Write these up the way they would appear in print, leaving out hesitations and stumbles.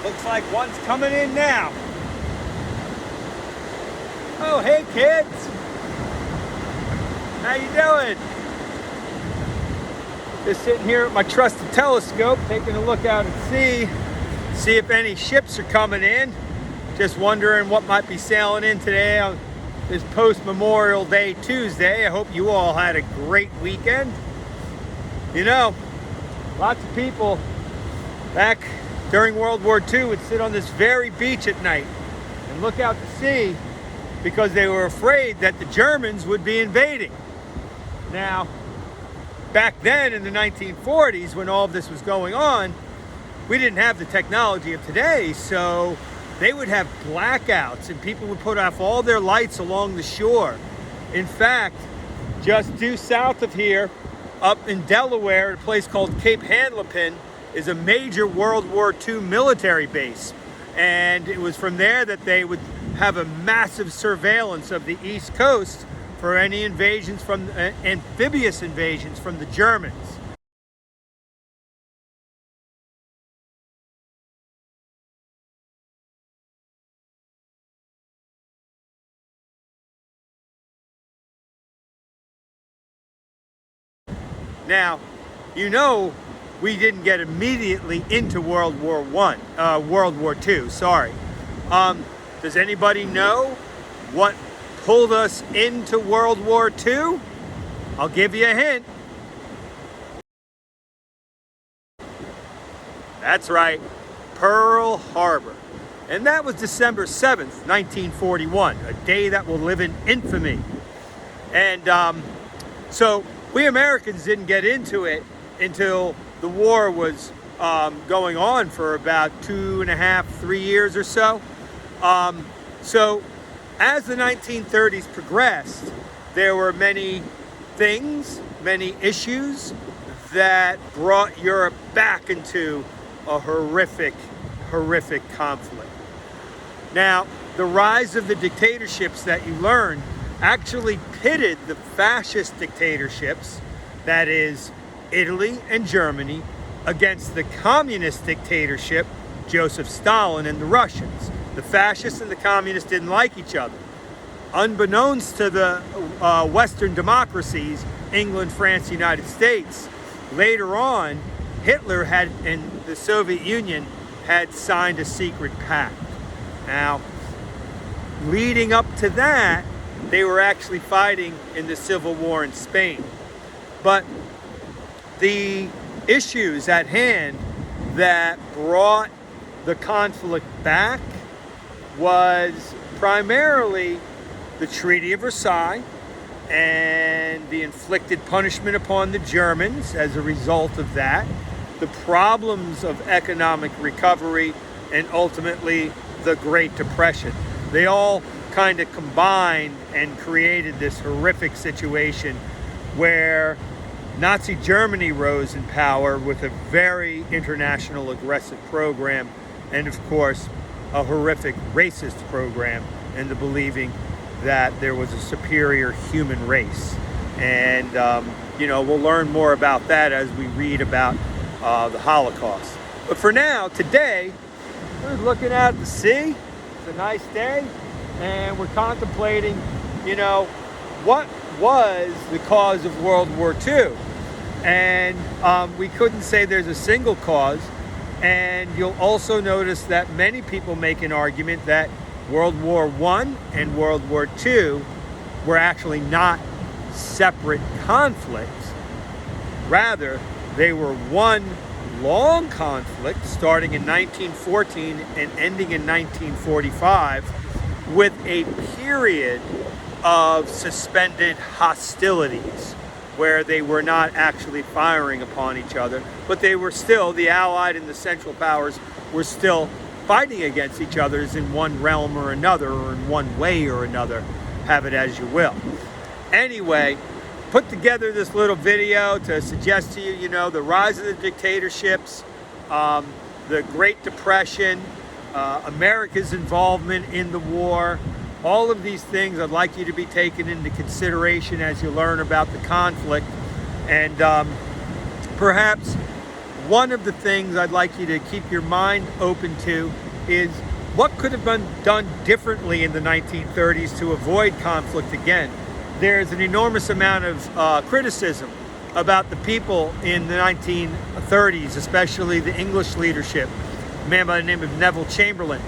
Looks like one's coming in now. Oh, hey kids. How you doing? Just sitting here at my trusted telescope, taking a look out at sea, see if any ships are coming in. Just wondering what might be sailing in today on this post-Memorial Day Tuesday. I hope you all had a great weekend. You know, lots of people back during World War II would sit on this very beach at night and look out to sea because they were afraid that the Germans would be invading. Now, back then in the 1940s, when all of this was going on, we didn't have the technology of today, so they would have blackouts and people would put off all their lights along the shore. In fact, just due south of here, up in Delaware, a place called Cape Henlopen, is a major World War II military base. And it was from there that they would have a massive surveillance of the East Coast for any invasions from amphibious invasions from the Germans. Now, you know, we didn't get immediately into World War II, sorry. Does anybody know what pulled us into World War II? I'll give you a hint. That's right, Pearl Harbor. And that was December 7th, 1941, a day that will live in infamy. And so we Americans didn't get into it until the war was going on for about 2.5, 3 years or so. So as the 1930s progressed, there were many things, many issues that brought Europe back into a horrific conflict. Now, the rise of the dictatorships that you learned actually pitted the fascist dictatorships, that is Italy and Germany, against the communist dictatorship, Joseph Stalin and the Russians. The fascists and the communists didn't like each other. Unbeknownst to the Western democracies, England, France, United States, later on, Hitler and the Soviet Union had signed a secret pact. Now, leading up to that, they were actually fighting in the Civil War in Spain. But the issues at hand that brought the conflict back was primarily the Treaty of Versailles and the inflicted punishment upon the Germans as a result of that, the problems of economic recovery, and ultimately the Great Depression. They all kind of combined and created this horrific situation where Nazi Germany rose in power with a very international aggressive program, and of course a horrific racist program, and the believing that there was a superior human race. And you know, we'll learn more about that as we read about the Holocaust. But for now, today, we're looking at the sea. It's a nice day, and we're contemplating, you know, what was the cause of World War II. And we couldn't say there's a single cause. And you'll also notice that many people make an argument that World War I and World War II were actually not separate conflicts. Rather, they were one long conflict starting in 1914 and ending in 1945 with a period of suspended hostilities where they were not actually firing upon each other, but they were still, the Allied and the Central Powers were still fighting against each other in one realm or another, or in one way or another, have it as you will. Anyway, put together this little video to suggest to you, you know, the rise of the dictatorships, the Great Depression, America's involvement in the war. All of these things I'd like you to be taken into consideration as you learn about the conflict, and perhaps one of the things I'd like you to keep your mind open to is what could have been done differently in the 1930s to avoid conflict again. There's an enormous amount of criticism about the people in the 1930s, especially the English leadership, a man by the name of Neville Chamberlain,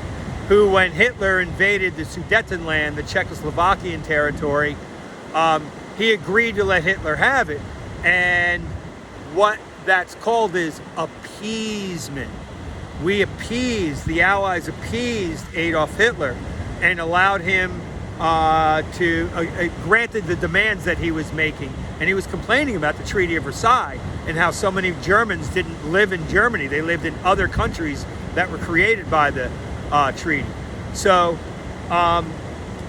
who, when Hitler invaded the Sudetenland, the Czechoslovakian territory, he agreed to let Hitler have it. And what that's called is appeasement. We appeased, the Allies appeased Adolf Hitler and allowed him granted the demands that he was making. And he was complaining about the Treaty of Versailles and how so many Germans didn't live in Germany. They lived in other countries that were created by the treaty. So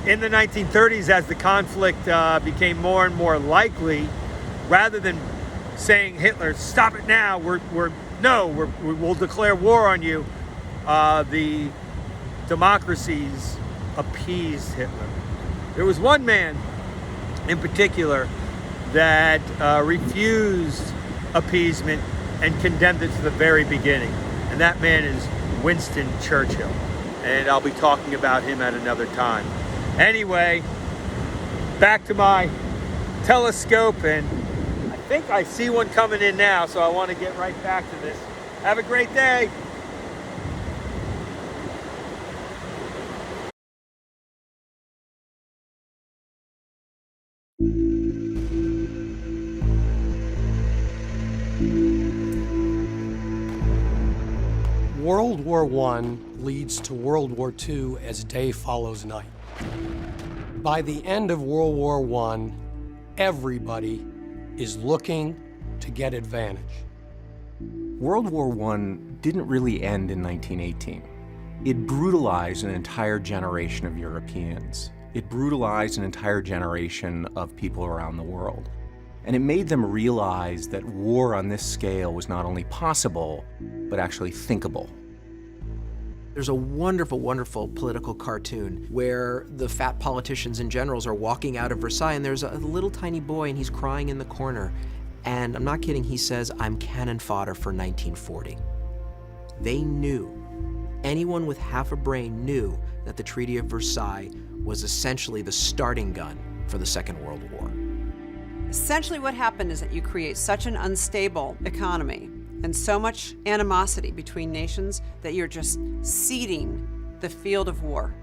in the 1930s, as the conflict became more and more likely, rather than saying, Hitler, stop it now, we'll declare war on you, the democracies appeased Hitler. There was one man in particular that refused appeasement and condemned it to the very beginning. And that man is Winston Churchill. And I'll be talking about him at another time. Anyway, back to my telescope, and I think I see one coming in now, so I want to get right back to this. Have a great day. World War I leads to World War II as day follows night. By the end of World War I, everybody is looking to get advantage. World War I didn't really end in 1918. It brutalized an entire generation of Europeans. It brutalized an entire generation of people around the world. And it made them realize that war on this scale was not only possible, but actually thinkable. There's a wonderful, wonderful political cartoon where the fat politicians and generals are walking out of Versailles, and there's a little tiny boy and he's crying in the corner. And I'm not kidding, he says, I'm cannon fodder for 1940. They knew, anyone with half a brain knew that the Treaty of Versailles was essentially the starting gun for the Second World War. Essentially what happened is that you create such an unstable economy and so much animosity between nations that you're just seeding the field of war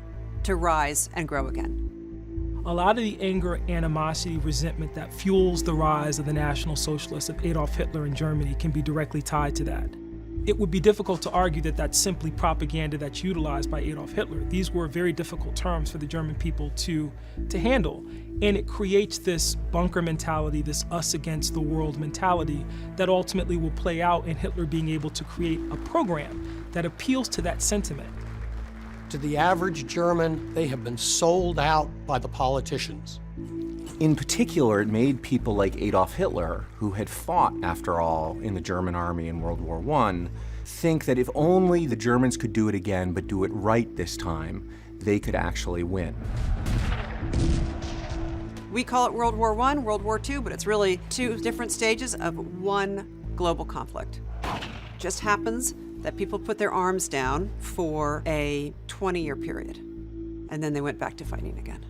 to rise and grow again. A lot of the anger, animosity, resentment that fuels the rise of the National Socialists of Adolf Hitler in Germany can be directly tied to that. It would be difficult to argue that that's simply propaganda that's utilized by Adolf Hitler. These were very difficult terms for the German people to handle. And it creates this bunker mentality, this us against the world mentality that ultimately will play out in Hitler being able to create a program that appeals to that sentiment. To the average German, they have been sold out by the politicians. In particular, it made people like Adolf Hitler, who had fought, after all, in the German army in World War I, think that if only the Germans could do it again, but do it right this time, they could actually win. We call it World War I, World War II, but it's really two different stages of one global conflict. Just happens that people put their arms down for a 20-year period, and then they went back to fighting again.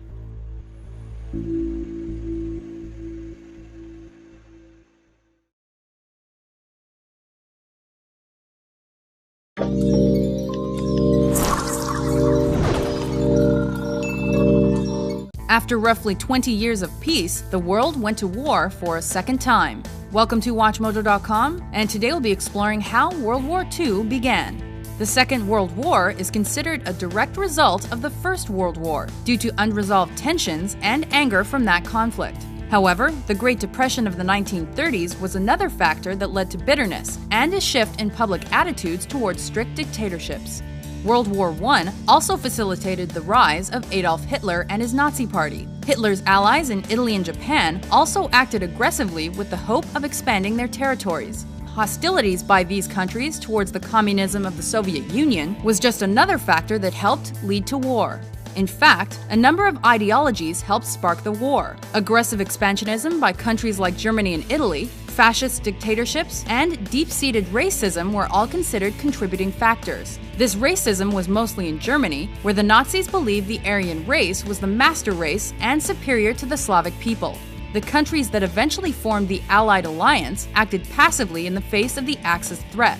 After roughly 20 years of peace, the world went to war for a second time. Welcome to WatchMojo.com, and today we'll be exploring how World War II began. The Second World War is considered a direct result of the First World War due to unresolved tensions and anger from that conflict. However, the Great Depression of the 1930s was another factor that led to bitterness and a shift in public attitudes towards strict dictatorships. World War I also facilitated the rise of Adolf Hitler and his Nazi Party. Hitler's allies in Italy and Japan also acted aggressively with the hope of expanding their territories. Hostilities by these countries towards the communism of the Soviet Union was just another factor that helped lead to war. In fact, a number of ideologies helped spark the war. Aggressive expansionism by countries like Germany and Italy, fascist dictatorships, and deep-seated racism were all considered contributing factors. This racism was mostly in Germany, where the Nazis believed the Aryan race was the master race and superior to the Slavic people. The countries that eventually formed the Allied alliance acted passively in the face of the Axis threat.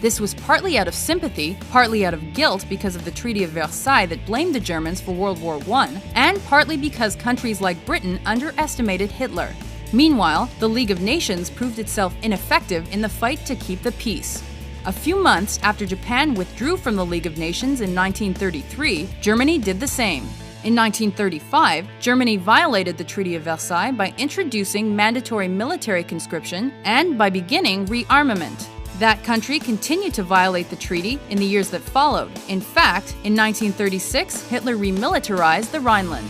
This was partly out of sympathy, partly out of guilt because of the Treaty of Versailles that blamed the Germans for World War I, and partly because countries like Britain underestimated Hitler. Meanwhile, the League of Nations proved itself ineffective in the fight to keep the peace. A few months after Japan withdrew from the League of Nations in 1933, Germany did the same. In 1935, Germany violated the Treaty of Versailles by introducing mandatory military conscription and by beginning rearmament. That country continued to violate the treaty in the years that followed. In fact, in 1936, Hitler remilitarized the Rhineland.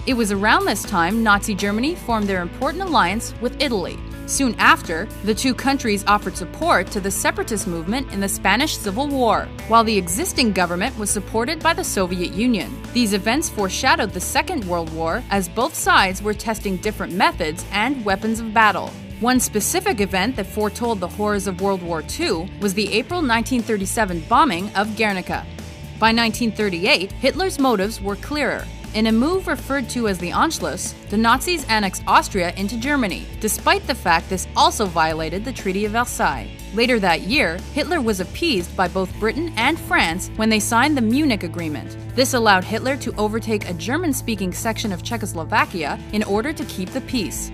It was around this time Nazi Germany formed their important alliance with Italy. Soon after, the two countries offered support to the separatist movement in the Spanish Civil War, while the existing government was supported by the Soviet Union. These events foreshadowed the Second World War, as both sides were testing different methods and weapons of battle. One specific event that foretold the horrors of World War II was the April 1937 bombing of Guernica. By 1938, Hitler's motives were clearer. In a move referred to as the Anschluss, the Nazis annexed Austria into Germany, despite the fact this also violated the Treaty of Versailles. Later that year, Hitler was appeased by both Britain and France when they signed the Munich Agreement. This allowed Hitler to overtake a German-speaking section of Czechoslovakia in order to keep the peace.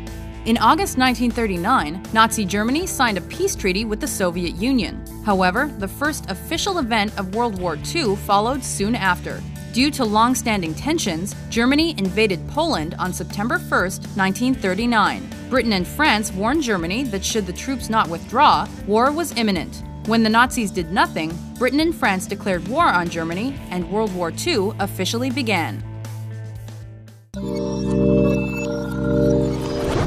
In August 1939, Nazi Germany signed a peace treaty with the Soviet Union. However, the first official event of World War II followed soon after. Due to long-standing tensions, Germany invaded Poland on September 1, 1939. Britain and France warned Germany that should the troops not withdraw, war was imminent. When the Nazis did nothing, Britain and France declared war on Germany, and World War II officially began.